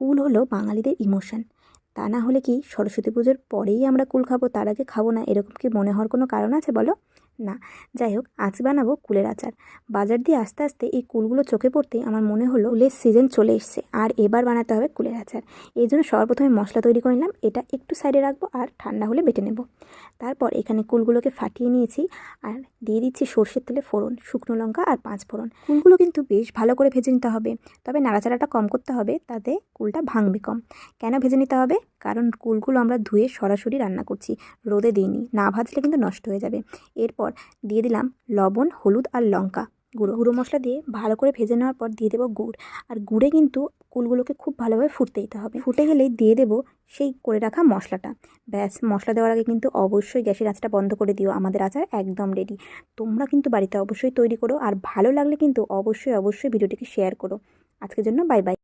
কুল হলো বাঙালিদের ইমোশন। তা না হলে কি সরস্বতী পুজোর পরেই আমরা কুল খাবো, তার আগে খাবো না, এরকম কি মনে হওয়ার কোনো কারণ আছে বলো? না। যাই হোক, আজ বানাবো কুলের আচার। বাজার দিয়ে আস্তে আস্তে এই কুলগুলো চোখে পড়তেই আমার মনে হলো কুলের সিজন চলে এসছে, আর এবার বানাতে হবে কুলের আচার। এই জন্য সর্বপ্রথমে মশলা তৈরি করে নিলাম, এটা একটু সাইডে রাখবো আর ঠান্ডা হলে বেটে নেব। তারপর এখানে কুলগুলোকে ফাটিয়ে নিয়েছি আর দিয়ে দিচ্ছি সর্ষের তেলে ফোড়ন, শুকনো লঙ্কা আর 5 ফোড়ন। কুলগুলো কিন্তু বেশ ভালো করে ভেজে নিতে হবে, তবে নাড়াচাড়াটা কম করতে হবে, তাতে কুলটা ভাঙবে কম। কেন ভেজে নিতে হবে? কারণ কুলগুলো আমরা ধুয়ে সরাসরি রান্না করছি, রোদে দিইনি, না ভাজলে কিন্তু নষ্ট হয়ে যাবে। এরপর দিয়ে দিলাম লবণ, হলুদ আর লঙ্কা গুঁড়ো মশলা দিয়ে ভালো করে ভেজে নেওয়ার পর দিয়ে দেবো গুড়। আর গুড়ে কিন্তু কুলগুলোকে খুব ভালোভাবে ফুটতে দিতে হবে। ফুটে গেলেই দিয়ে দেবো সেই করে রাখা মশলাটা। ব্যাস, মশলা দেওয়ার আগে কিন্তু অবশ্যই গ্যাসের আঁচটা বন্ধ করে দিও। আমাদের আচার একদম রেডি। তোমরা কিন্তু বাড়িতে অবশ্যই তৈরি করো, আর ভালো লাগলে কিন্তু অবশ্যই ভিডিওটিকে শেয়ার করো। আজকের জন্য বাই বাই।